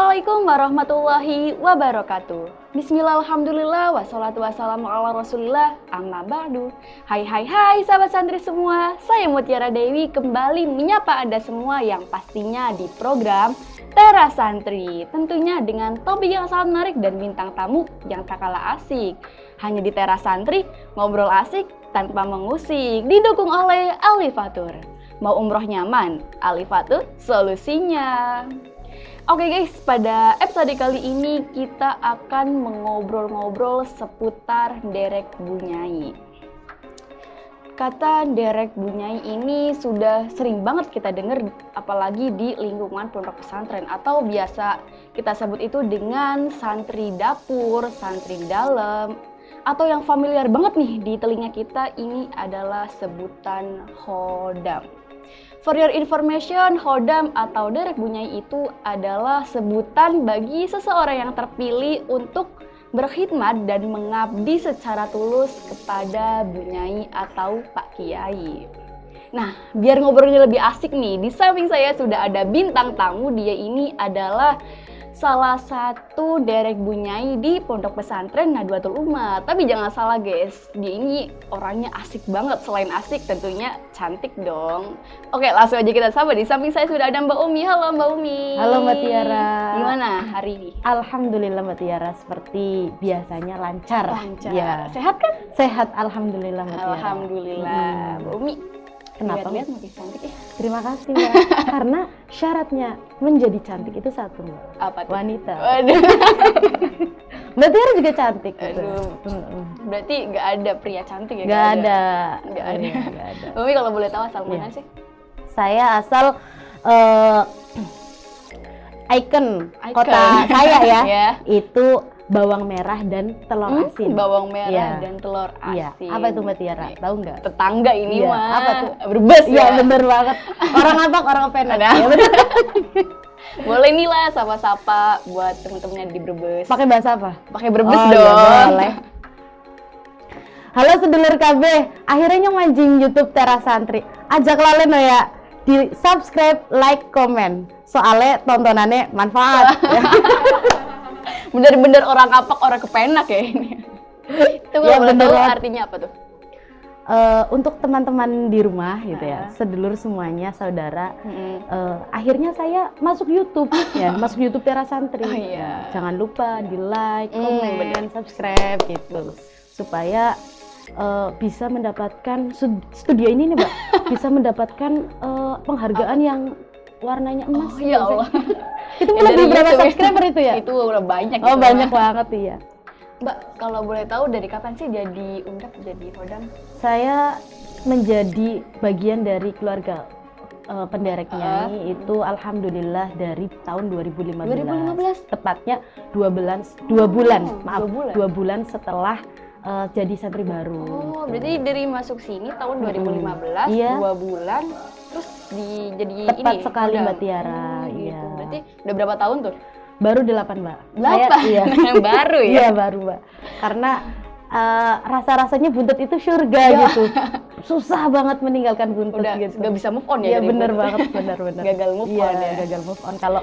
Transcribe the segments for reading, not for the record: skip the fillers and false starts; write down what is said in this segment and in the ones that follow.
Assalamualaikum warahmatullahi wabarakatuh. Bismillah, alhamdulillah, wassalatu wassalamu ala rasulillah, amma ba'du. Hai sahabat santri semua, saya Mutiara Dewi kembali menyapa Anda semua yang pastinya di program Teras Santri. Tentunya dengan topik yang sangat menarik dan bintang tamu yang tak kalah asik. Hanya di Teras Santri, ngobrol asik tanpa mengusik, didukung oleh Alifatur. Mau umroh nyaman, Alifatur solusinya. Oke guys, pada episode kali ini kita akan mengobrol-ngobrol seputar derek bunyai. Kata derek bunyai ini sudah sering banget kita dengar, apalagi di lingkungan pondok pesantren, atau biasa kita sebut itu dengan santri dapur, santri dalam, atau yang familiar banget nih di telinga kita ini adalah sebutan khodam. For your information, khodam atau derek bunyai itu adalah sebutan bagi seseorang yang terpilih untuk berkhidmat dan mengabdi secara tulus kepada bunyai atau Pak Kiai. Nah, biar ngobrolnya lebih asik nih, di samping saya sudah ada bintang tamu. Dia ini adalah salah satu derek bunyai di pondok pesantren Nadwatul Ummah. Tapi jangan salah guys, dia ini orangnya asik banget. Selain asik tentunya cantik dong. Oke, langsung aja kita sapa. Di samping saya sudah ada Mbak Umi. Halo Mbak Umi. Halo Mbak Tiara. Gimana hari ini? Alhamdulillah Mbak Tiara, seperti biasanya lancar. Lancar. Ya. Sehat kan? Sehat, alhamdulillah Mbak Tiara. Alhamdulillah. Mbak Umi, Kenapa? lihat makin cantik ya. Terima kasih Mbak. Karena syaratnya menjadi cantik itu satu Mbak. Apa tuh? Wanita. Waduh. Mbak Tiara juga cantik. Gitu. Aduh. Berarti nggak ada pria cantik ya? Nggak ada. Nggak ada. Iya, nggak ada. Mbak Umi kalau boleh tahu asal mana Iya. sih? Saya asal ikon Icon. kota saya ya. Ya. Itu bawang merah dan telur asin. Bawang merah Iya. dan telur Iya. asin. Apa itu Mbak Tiara? Tahu nggak? Tetangga ini Iya. mah. Apa tuh? Brebes Iya ya. bener banget. Orang Abak, orang Penak. Ada. Ya, bener. Boleh nih lah sapa-sapa buat temen-temennya di Brebes. Pakai bahasa apa? Pakai Brebes Oh, dong. iya, boleh. Halo sedulur KB, akhirnya nyong mancing YouTube Teras Santri. Ajak lalen ya, di subscribe, like, komen. Soalnya tontonannya manfaat. Ya. Bener-bener orang Kapak, orang Kepenak ya ini. Itu kalau Ya, boleh bener tahu banget. artinya apa tuh? Untuk teman-teman di rumah gitu ya, sedulur semuanya, saudara. Akhirnya saya masuk YouTube ya, masuk YouTube Teras Santri. Oh, iya. Jangan lupa di like, bener. komen, subscribe gitu, supaya bisa mendapatkan studio ini nih Mbak, bisa mendapatkan penghargaan yang warnanya emas. Oh ya Allah. Itu Ya, dari lebih berapa YouTube ya? subscriber itu ya? Itu udah banyak. Oh gitu banyak lah. banget iya. Mbak, kalau boleh tahu dari kapan sih jadi undap jadi khodam? Saya menjadi bagian dari keluarga pendereknya itu alhamdulillah dari tahun 2015. 2015? Tepatnya 2 bulan Oh, 2 bulan setelah jadi santri baru. Oh, berarti dari masuk sini tahun 2015, Iya. 2 bulan, terus jadi Tepat ini sekali khodam. Mbak Tiara, Gitu. iya. Berarti udah berapa tahun tuh? Baru 8 Mbak. 8? Iya. Baru ya? Iya baru Mbak. Karena rasa-rasanya buntut itu surga Ya. gitu. Susah banget meninggalkan buntut Udah gitu. nggak bisa move on ya? Iya dari bener buntut. banget, bener. Gagal move Iya, on ya? gagal move on. Kalau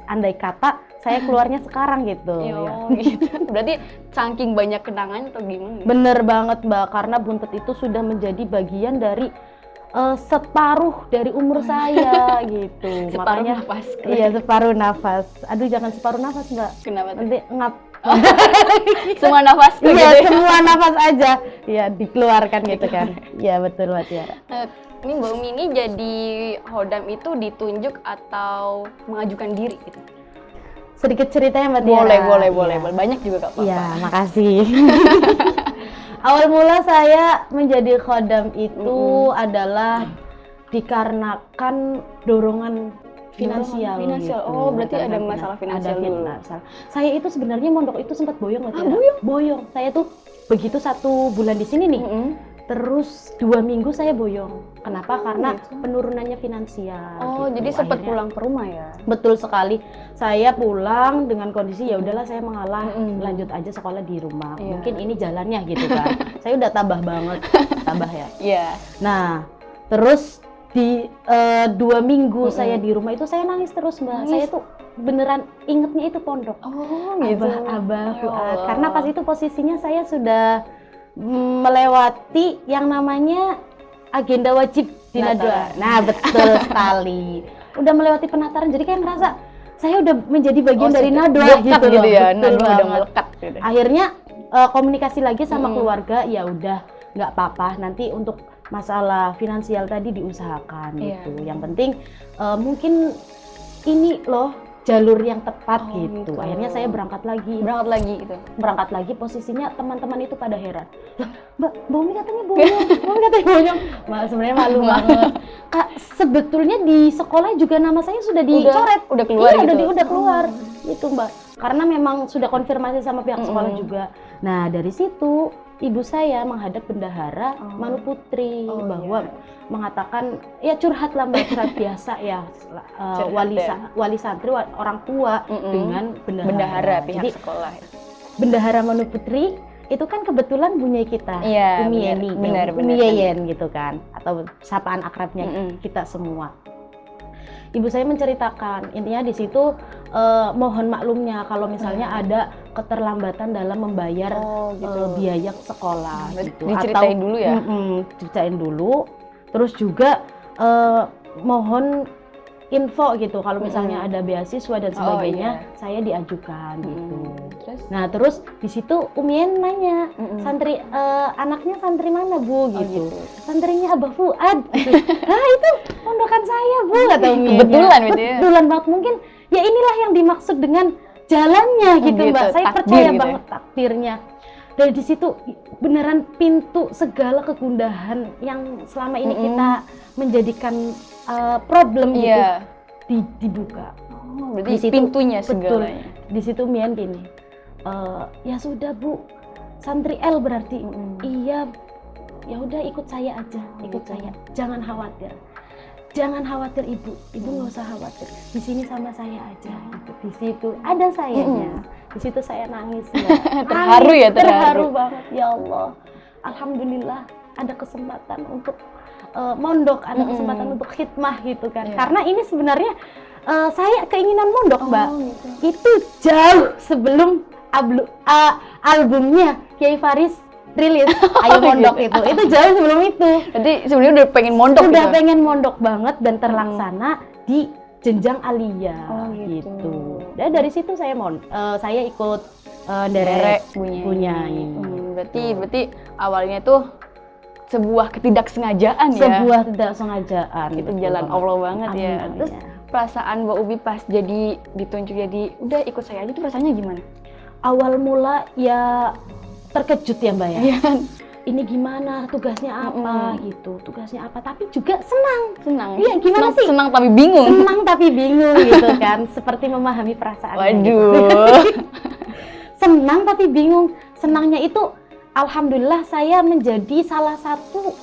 andai kata saya keluarnya sekarang gitu. Yo, Ya. gitu. Berarti saking banyak kenangan atau gimana? Bener banget Mbak, karena buntut itu sudah menjadi bagian dari separuh dari umur saya gitu. Separuh Makanya nafas. iya separuh nafas. Aduh jangan separuh nafas Mbak. Kenapa tuh? Nanti ngap. Semua nafas tuh Iya gitu ya? semua nafas aja. Iya dikeluarkan gitu kan. Iya betul Mbak Tiara. Ini Mbak Umi ini jadi khodam itu ditunjuk atau mengajukan diri gitu? Sedikit ceritanya Mbak Tiara. Boleh. Iya. Banyak juga Kak. Iya, makasih. Awal mula saya menjadi khodam itu adalah dikarenakan dorongan finansial. Finansial. Gitu. Oh, berarti ada Karena masalah finansial ada dulu. finansial. Saya itu sebenarnya mondok itu sempat boyong Mbak Tiara. boyong? Boyong. Saya tuh begitu 1 bulan di sini nih. Terus 2 minggu saya boyong. Kenapa? Karena penurunannya finansial. Oh, gitu. jadi sempat Akhirnya- pulang ke rumah ya? Betul sekali. Saya pulang dengan kondisi ya udahlah saya mengalah, lanjut aja sekolah di rumah. Iya. Mungkin ini jalannya gitu kan. Saya udah tabah banget, tabah ya. Iya. Nah, terus di 2 minggu saya di rumah itu saya nangis terus Mbak. Saya tuh beneran ingetnya itu pondok. Oh gitu. Abah, Ya Allah. karena pas itu posisinya saya sudah melewati yang namanya agenda wajib di Nadwa. Nah betul sekali. Udah melewati penataran, jadi kayak ngerasa saya udah menjadi bagian dari Nadwa gitu loh. Ya, Betul Nadwa udah banget. melekat gitu. Akhirnya komunikasi lagi sama keluarga, ya udah nggak apa-apa, nanti untuk masalah finansial tadi diusahakan gitu. Yang penting mungkin ini loh jalur yang tepat gitu. Akhirnya saya berangkat lagi gitu. Berangkat lagi, posisinya teman-teman itu pada heran. Lah, Mbak Umi katanya bonyong. Sebenarnya malu banget. Kak, sebetulnya di sekolah juga nama saya sudah dicoret. Udah keluar iya, gitu. udah keluar. Gitu, Mbak. Karena memang sudah konfirmasi sama pihak sekolah juga. Nah, dari situ ibu saya menghadap bendahara Manu Putri bahwa mengatakan ya curhat lah Mbak, curhat biasa ya, wali santri, orang tua dengan bendahara pihak jadi sekolah. Bendahara Manu Putri itu kan kebetulan bunyai kita, Iya, Umi Yeni, benar. Umi Yeyen gitu kan, atau sapaan akrabnya kita semua. Ibu saya menceritakan, intinya di situ mohon maklumnya kalau misalnya ada keterlambatan dalam membayar biaya sekolah gitu. Diceritain dulu ya? Diceritain dulu, terus juga mohon info gitu kalau misalnya ada beasiswa dan sebagainya, saya diajukan gitu. Terus di situ Umien nanya, santri anaknya santri mana Bu gitu. Santrinya Abah Fuad. Gitu. Nah itu pondokan saya Bu kata Umien. Kebetulan gitu ya. Kebetulan banget, mungkin ya inilah yang dimaksud dengan jalannya gitu Mbak. Saya percaya gitu banget takdirnya. Dari di situ beneran pintu segala kegundahan yang selama ini kita menjadikan problem gitu dibuka. Berarti di situ, pintunya betul, segalanya. di situ Mian gini, ya sudah Bu, santri L berarti. Iya, ya udah ikut saya aja, ikut saya. Jangan khawatir. Jangan khawatir Ibu nggak usah khawatir. Di sini sama saya aja. Gitu. Di situ ada sayanya. Di situ saya nangis. Terharu ya, terharu banget. Ya Allah, alhamdulillah ada kesempatan untuk mondok, ada kesempatan untuk khidmah gitu kan. Karena ini sebenarnya saya keinginan mondok Mbak. Gitu. Itu jauh sebelum albumnya Kiai Faris rilis Ayo Mondok itu jauh sebelum itu. Jadi sebenarnya udah pengen mondok udah gitu. pengen mondok banget dan terlaksana di jenjang aliyah gitu. Dan dari situ saya ikut derek bunyai. Berarti awalnya tuh sebuah ketidaksengajaan ya. Sebuah ketidaksengajaan. Itu jalan Allah banget ya. Amin. Terus perasaan Mbak Ubi pas jadi ditunjuk jadi udah ikut saya aja tuh rasanya gimana? Awal mula ya terkejut ya Mbak ya. Iya. Ini gimana, tugasnya apa gitu, tugasnya apa, tapi juga senang. Iya, gimana senang, sih? Senang tapi bingung. Senang tapi bingung gitu kan, seperti memahami perasaan. Waduh. Gitu. Senang tapi bingung. Senangnya itu, alhamdulillah saya menjadi salah satu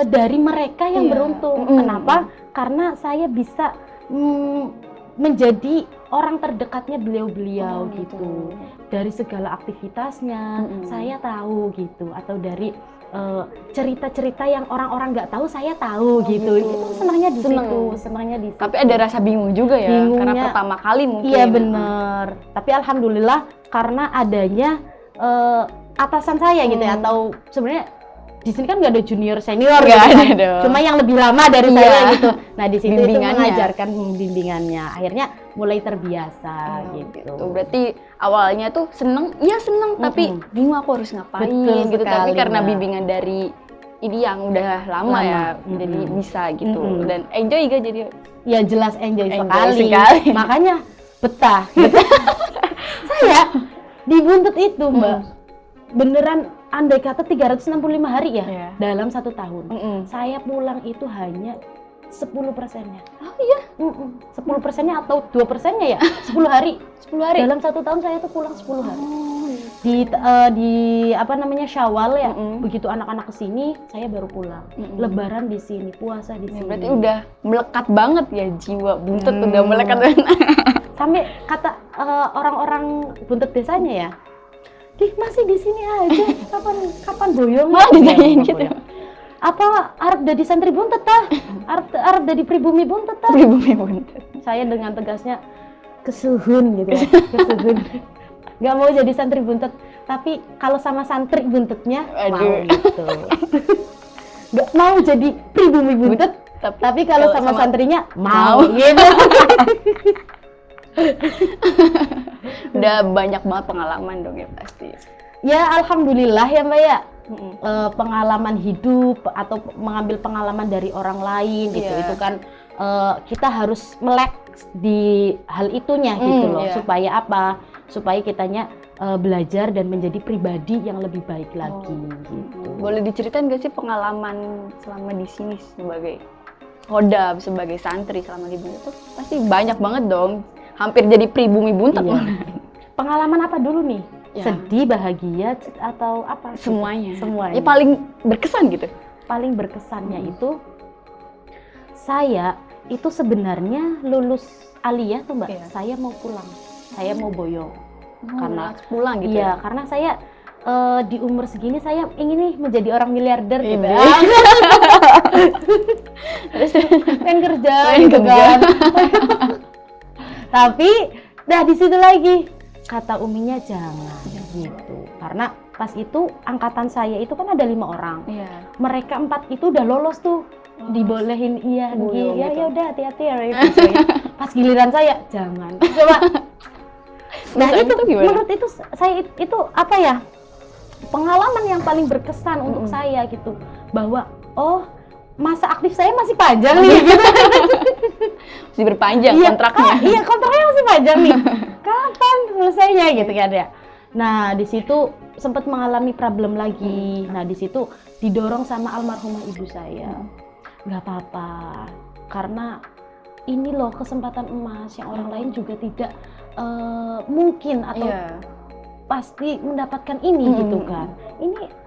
dari mereka yang beruntung. Kenapa? Karena saya bisa menjadi orang terdekatnya beliau-beliau gitu. Dari segala aktivitasnya saya tahu gitu, atau dari cerita-cerita yang orang-orang nggak tahu saya tahu gitu. Itu senangnya di situ. Tapi ada rasa bingung juga ya, Bingungnya, karena pertama kali mungkin. Iya bener. Tapi alhamdulillah karena adanya atasan saya gitu ya, atau sebenarnya di sini kan nggak ada junior senior gitu kan. Cuma yang lebih lama dari saya gitu. Nah di situ itu mengajarkan bimbingannya. Akhirnya mulai terbiasa gitu. Berarti awalnya tuh seneng, tapi bingung aku harus ngapain. Betul gitu. sekali, Tapi karena Mbak. bimbingan dari ini yang udah lama ya, jadi bisa gitu. Dan enjoy juga jadi. Ya jelas enjoy sekali. Makanya betah. Saya di buntut itu Mbak, beneran andai kata 365 hari ya dalam 1 tahun. Saya pulang itu hanya 10%-nya. Oh iya? 10%-nya atau 2%-nya ya? 10 hari. 10 hari? Dalam 1 tahun saya tuh pulang 10 hari. Di apa namanya Syawal ya, begitu anak-anak kesini saya baru pulang. Lebaran di sini, puasa di sini. Berarti udah melekat banget ya, jiwa buntut udah melekat. Sampai kata orang-orang buntut desanya ya, masih di sini aja. Kapan boyong? Malah ditanyain gitu. apa arep dadi santri buntet tah? Arep dadi pribumi buntet tah? Pribumi buntet. Saya dengan tegasnya kesuhun gitu ya, kesuhun. Gak mau jadi santri buntet, tapi kalau sama santri buntetnya mau gitu. Gak mau jadi pribumi buntet, tapi kalau sama santrinya mau gitu. Udah banyak banget pengalaman dong ya pasti. Ya alhamdulillah ya Mbak ya. Pengalaman hidup atau mengambil pengalaman dari orang lain gitu, itu kan kita harus melek di hal itunya gitu loh, supaya apa? Supaya kitanya belajar dan menjadi pribadi yang lebih baik lagi gitu. Boleh diceritain gak sih pengalaman selama di sini sebagai hodab, sebagai santri selama di Buntet tuh pasti banyak banget dong, hampir jadi pribumi buntet. Pengalaman apa dulu nih? Ya. Sedih, bahagia, atau apa? Semuanya. Semuanya. Ya paling berkesan gitu. Paling berkesannya itu saya itu sebenarnya lulus aliyah tuh Mbak. Saya mau pulang, saya mau boyong. Karena pulang gitu. Iya, karena saya di umur segini saya ingin nih menjadi orang miliarder gitu. Terus pengen kerja gitu kan. Tapi di situ lagi kata uminya jangan gitu, karena pas itu angkatan saya itu kan ada 5 orang. Mereka 4 itu udah lolos tuh, dibolehin ya udah hati-hati ya gitu. Pas giliran saya jangan coba. Nah itu menurut itu saya itu apa ya, pengalaman yang paling berkesan untuk saya gitu, bahwa masa aktif saya masih panjang nih gitu. Masih berpanjang kontraknya. Iya, kontraknya masih panjang nih. Kapan selesainya gitu kan ya. Nah, di situ sempat mengalami problem lagi. Nah, di situ didorong sama almarhumah ibu saya. Nggak apa-apa. Karena ini loh kesempatan emas yang orang lain juga tidak mungkin atau pasti mendapatkan ini gitu kan. Ini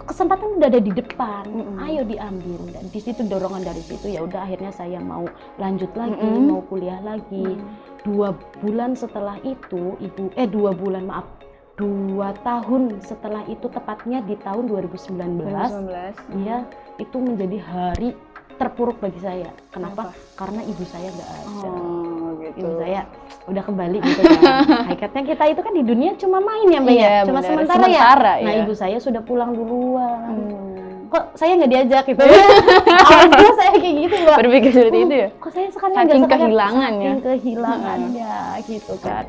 kesempatan udah ada di depan, ayo diambil. Dan di situ dorongan dari situ ya udah akhirnya saya mau lanjut lagi, mau kuliah lagi. 2 bulan setelah itu 2 tahun setelah itu, tepatnya di tahun 2019. Iya, itu menjadi hari terpuruk bagi saya. Kenapa? Karena ibu saya nggak ada. Gitu. Ibu saya udah kembali gitu kan. Hakikatnya kita itu kan di dunia cuma main ya Mbak ya, cuma sementara ya. Nah ibu saya sudah pulang duluan. Kok saya nggak diajak gitu? Awalnya saya kayak gitu Mbak. Berpikir seperti itu ya? Kok saya sekarang saking kehilangan ya? Saking kehilangannya gitu kan.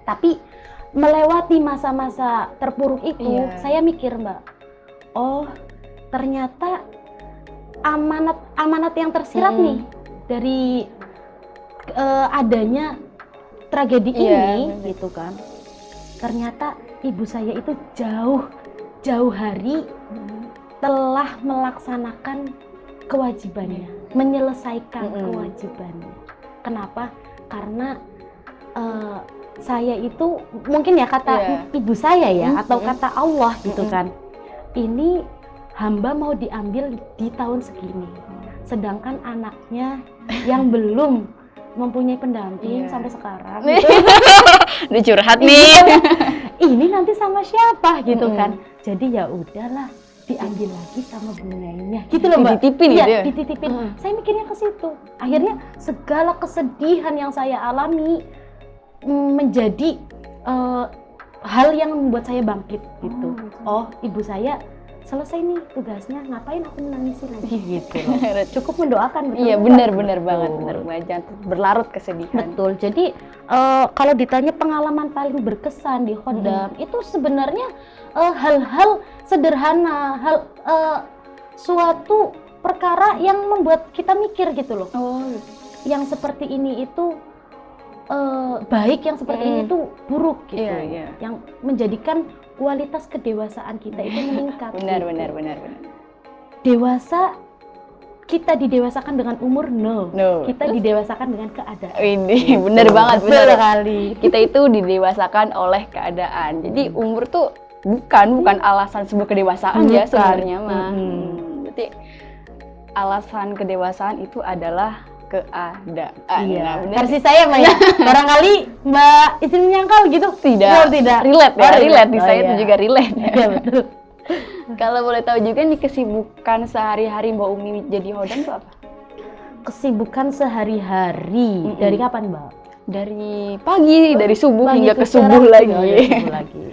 Tapi melewati masa-masa terpuruk itu, saya mikir Mbak, ternyata amanat yang tersirat nih dari adanya tragedi ini gitu kan. Ternyata ibu saya itu jauh hari telah melaksanakan kewajibannya, menyelesaikan kewajibannya. Kenapa? Karena saya itu mungkin ya kata ibu saya ya, atau kata Allah gitu kan, ini hamba mau diambil di tahun segini, sedangkan anaknya yang belum mempunyai pendamping sampai sekarang gitu. Udah curhat nih. Ini nanti sama siapa gitu kan. Jadi ya udahlah, diambil lagi sama bunganya gitu loh Mbak. Dititipin gitu ya? Dititipin. Saya mikirnya ke situ. Akhirnya segala kesedihan yang saya alami menjadi hal yang membuat saya bangkit gitu. Ibu saya selesai nih tugasnya, ngapain aku menangisi lagi gitu loh. Cukup mendoakan. Iya benar banget, jangan berlarut kesedihan. Betul. Jadi kalau ditanya pengalaman paling berkesan di Khodam, itu sebenarnya hal-hal sederhana, suatu perkara yang membuat kita mikir gitu loh. Yang seperti ini itu baik, yang seperti ini itu buruk gitu. Yang menjadikan kualitas kedewasaan kita itu meningkat. Benar. Dewasa, kita didewasakan dengan umur? No. Kita didewasakan dengan keadaan. Ini benar banget, benar sekali. Kita itu didewasakan oleh keadaan. Jadi umur tuh bukan alasan sebuah kedewasaan ya sebenarnya mah. Berarti alasan kedewasaan itu adalah keadaan. Iya. Versi saya Mbak ya. Barangkali Mbak istri menyangkal gitu. Tidak. Relate ya. Relate di saya itu juga relate. Iya betul. Kalau boleh tahu juga nih kesibukan sehari-hari Mbak Umi jadi Khodam itu apa? Kesibukan sehari-hari dari kapan, Mbak? Dari pagi, dari subuh Pagi hingga itu ke subuh cerah, lagi. ya, subuh lagi.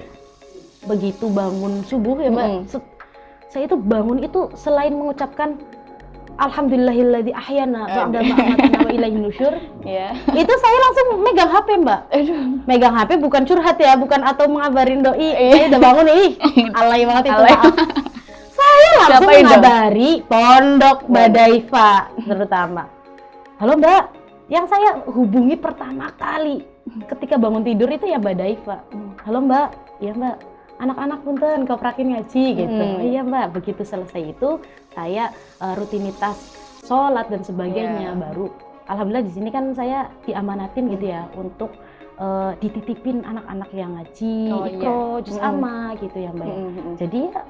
Begitu bangun subuh ya, Mbak. Saya itu bangun itu selain mengucapkan Alhamdulillahilladzi ahyana ba'da ma amatana wa ilaihi nusyur. Ya. Itu saya langsung megang HP, Mbak. Megang HP bukan curhat ya, bukan atau mengabarin doi, saya udah bangun nih. Alay banget itu, Alay. maaf. Saya langsung Siapain dong? mengabari Pondok Badaifa terutama. Halo, Mbak. Yang saya hubungi pertama kali ketika bangun tidur itu ya Mbak Daifa. Halo, Mbak. Iya, Mbak. Anak-anak punten koprakin ngaji gitu. Iya, Mbak. Begitu selesai itu saya rutinitas sholat dan sebagainya baru. Alhamdulillah di sini kan saya diamanatin gitu ya untuk dititipin anak-anak yang ngaji, ikro, juz amma gitu ya, Mbak. Jadi ya,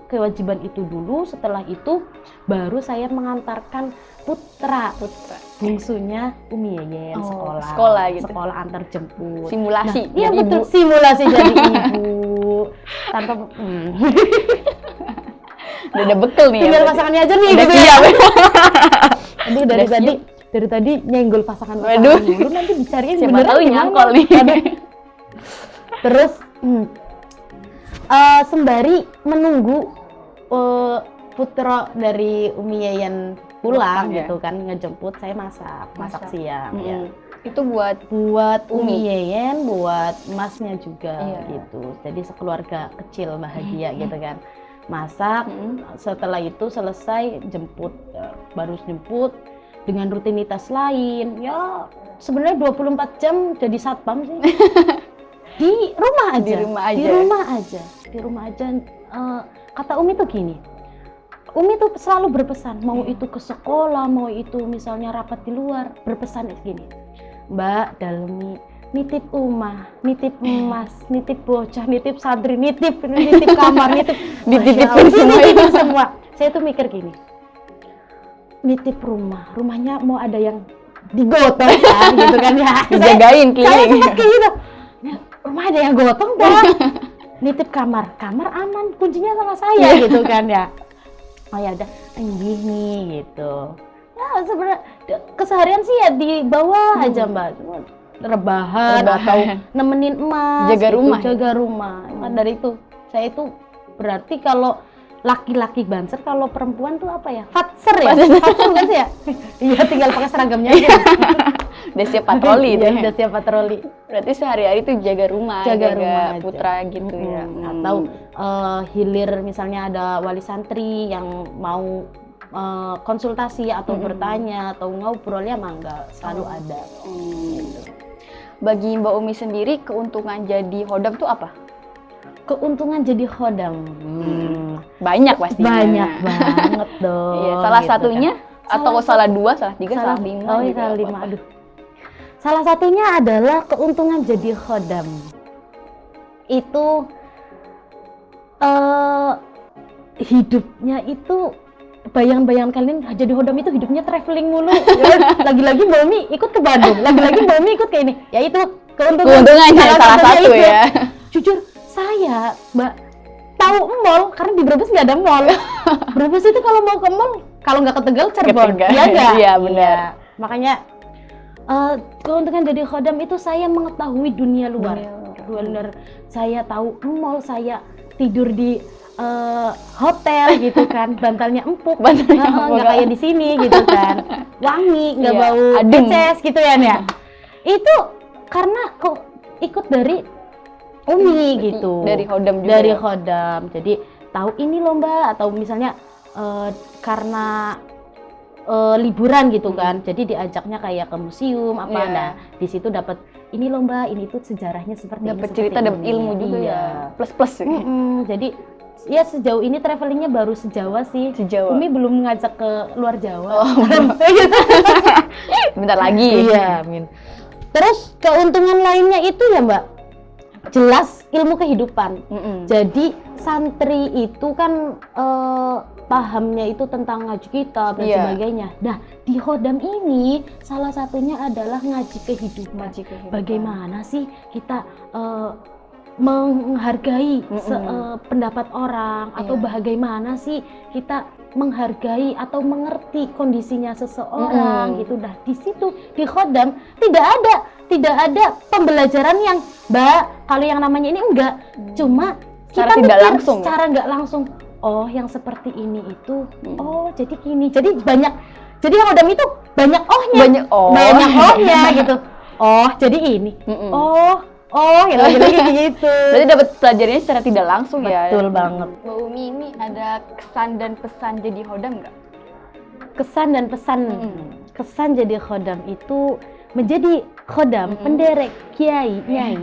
kewajiban itu dulu, setelah itu baru saya mengantarkan putra bungsunya Umi Yeyen sekolah gitu. Sekolah antar jemput. Simulasi. Iya betul, simulasi jadi ibu. Tanpa udah ada bekal nih tinggal ya. pasangannya aja nih Udah gitu siap. ya. Aduh dari tadi nyenggol pasangan dulu nanti dicariin Siapa beneran tahu gimana? nyangkol nih. Terus sembari menunggu putra dari Umi Yeyen pulang gitu kan ngejemput, saya masak siang ya. Itu buat Umi Yeyen, buat masnya juga gitu. Jadi sekeluarga kecil bahagia gitu kan. Masak, setelah itu selesai jemput, baru jemput dengan rutinitas lain. Ya sebenarnya 24 jam jadi satpam sih. Di rumah aja. Kata Umi tuh gini. Umi tuh selalu berpesan, mau itu ke sekolah, mau itu misalnya rapat di luar, berpesan gini. Mbak Dalmi, nitip umah, nitip emas, nitip bocah, nitip santri, nitip kamar, dititipin semua. Saya tuh mikir gini, nitip rumahnya mau ada yang digotong kan, gitu kan ya. Dijagain keliling. Saya sempat kayak gitu, rumah ada yang gotong kan. Nitip kamar aman, kuncinya sama saya gitu kan ya. Oh ya udah, nih gitu. Ya sebenarnya keseharian sih ya di bawah aja Mbak. Rebahan atau nemenin emas, jaga rumah. Nah, dari itu saya itu berarti kalau laki-laki banser, kalau perempuan tuh apa ya? Fatser ya? Fatser kan sih ya? Iya, tinggal pakai seragamnya aja. Udah siap patroli ya, udah siap patroli. Berarti sehari-hari tuh jaga rumah putra aja. gitu ya. Atau hilir misalnya ada wali santri yang mau konsultasi atau bertanya atau ngobrol ya mangga selalu ada. Gitu. Bagi Mbak Umi sendiri keuntungan jadi Khodam tuh apa? Keuntungan jadi Khodam banyak pastinya. Banyak banget dong. Iya, salah gitu satunya kan. Atau salah 2, salah 3, salah 5. Oh iya, salah 5. Aduh. Salah satunya adalah keuntungan jadi Khodam. Itu hidupnya itu bayangan-bayangan kalian jadi Khodam itu hidupnya traveling mulu. Lagi-lagi Mbak Umi ikut ke Bandung, lagi-lagi Mbak Umi ikut ke ini. Ya itu keuntungannya salah satu itu. Ya. Jujur saya Mbak tahu mall karena di Brebes nggak ada mall. Brebes itu kalau mau ke mall, kalau nggak ke Tegal Cirebon. Iya nggak? Iya benar. Makanya keuntungan jadi Khodam itu saya mengetahui dunia luar. Saya tahu mall, saya tidur di hotel gitu kan, bantalnya empuk, nggak kayak di sini gitu kan, wangi, nggak bau peces gitu ya. Itu karena ikut dari Umi gitu, dari Khodam juga. Dari Khodam, jadi tahu ini loh Mbak, atau misalnya karena liburan gitu kan, jadi diajaknya kayak ke museum apa ada di situ dapat ini loh Mbak, ini tuh sejarahnya seperti dapat cerita, dapat ilmu juga ya, plus jadi ya sejauh ini travelingnya baru sejawa sih. Umi belum ngajak ke luar Jawa. Bentar lagi. Iya, amin. Terus keuntungan lainnya itu ya Mbak, jelas ilmu kehidupan. Jadi santri itu kan pahamnya itu tentang ngaji kitab dan sebagainya. Nah di Khodam ini salah satunya adalah ngaji kehidupan. Bagaimana sih kita menghargai pendapat orang atau Iya. bagaimana sih kita menghargai atau mengerti kondisinya seseorang gitu. Nah, di situ di khodam tidak ada pembelajaran yang kalau yang namanya ini enggak, cuma Secara kita tidak mikir langsung, ya? secara nggak langsung. Oh, yang seperti ini itu, oh jadi gini. Jadi yang khodam itu banyak ohnya. Banyak ohnya gitu. Oh, jadi ini. Oh, gitu. Berarti dapat pelajarannya secara tidak langsung ya. Betul banget. Mbak Umi, ini ada kesan dan pesan jadi khodam nggak? Kesan dan pesan. Kesan jadi khodam itu menjadi khodam, penderek, kiai, nyai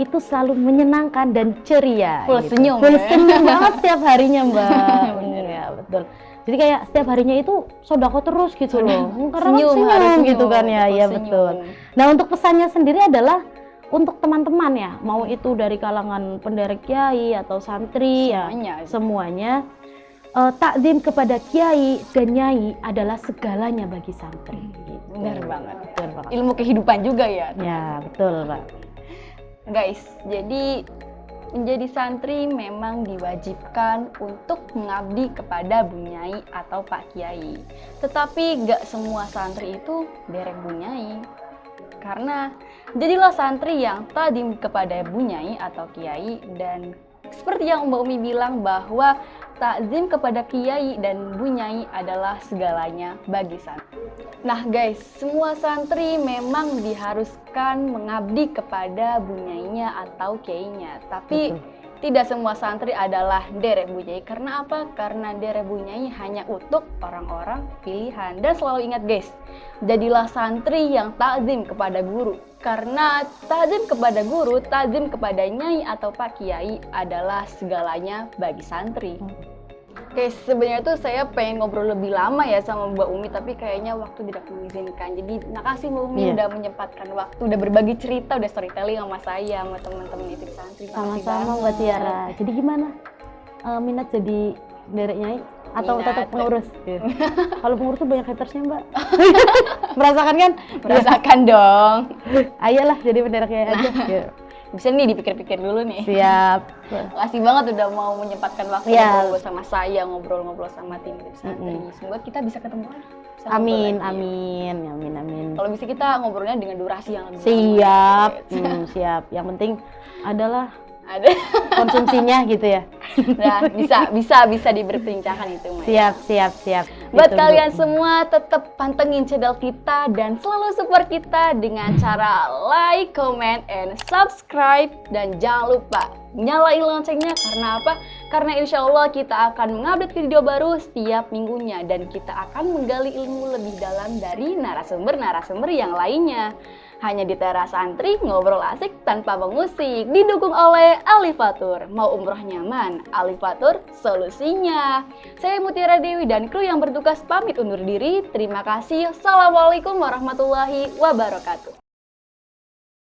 itu selalu menyenangkan dan ceria. Full gitu. senyum, Full ya? senyum banget setiap harinya, Mbak. Bener. Ya, betul. Jadi kayak setiap harinya itu sodako terus gitu loh. Karena Senyum, kan harus senyum gitu senyum, kan ya. Ya senyum. betul. Nah, untuk pesannya sendiri adalah untuk teman-teman ya, mau itu dari kalangan penderek kiai atau santri semuanya takdim kepada kiai dan nyai adalah segalanya bagi santri. Gitu. Benar banget. Betul banget. Ilmu kehidupan juga ya. Ya, betul, Pak. Guys, jadi menjadi santri memang diwajibkan untuk mengabdi kepada Bu Nyai atau Pak Kiai. Tetapi gak semua santri itu derek Bu Nyai. Karena jadilah santri yang tadim kepada Bu Nyai atau Kiai, dan seperti yang Mbak Umi bilang bahwa takzim kepada Kiai dan Bu Nyai adalah segalanya bagi santri. Nah guys, semua santri memang diharuskan mengabdi kepada Bu Nyainya atau Kiainya. Tapi tidak semua santri adalah derek Bu Nyai. Karena apa? Karena derek Bu Nyai hanya untuk orang-orang pilihan. Dan selalu ingat guys, jadilah santri yang takzim kepada guru. Karena takzim kepada guru, takzim kepada nyai atau Pak Kiai adalah segalanya bagi santri. Oke, sebenarnya tuh saya pengen ngobrol lebih lama ya sama Mbak Umi, tapi kayaknya waktu tidak mengizinkan. Jadi makasih Mbak Umi udah menyempatkan waktu, udah berbagi cerita, udah storytelling sama saya, sama teman-teman itu santri. Sama-sama Mbak Tiara. Jadi gimana? Minat jadi derek nyai atau Minat. tetap pengurus? Kalau pengurus tuh banyak hatersnya, Mbak. Merasakan kan? Merasakan dong. Ayolah jadi penderek nyai aja. Bisa nih dipikir-pikir dulu nih. Siap. Makasih banget udah mau menyempatkan waktu ngobrol sama saya, ngobrol-ngobrol sama tim santri. Semoga kita bisa ketemu lagi. Amin, lagi. amin. Kalau bisa kita ngobrolnya dengan durasi yang lebih Siap, lama. siap. Yang penting adalah Ada. konsumsinya gitu ya. Nah, bisa diperbincangkan itu, Mbak. Siap. Buat Ditunggu. kalian semua tetap pantengin channel kita dan selalu support kita dengan cara like, comment, and subscribe, dan jangan lupa nyalain loncengnya. Karena apa? Karena insya Allah kita akan mengupdate video baru setiap minggunya dan kita akan menggali ilmu lebih dalam dari narasumber-narasumber yang lainnya. Hanya di Teras Santri, ngobrol asik tanpa mengusik, didukung oleh Alifatur. Mau umroh nyaman, Alifatur solusinya. Saya Mutiara Dewi dan kru yang bertugas pamit undur diri. Terima kasih. Assalamualaikum warahmatullahi wabarakatuh.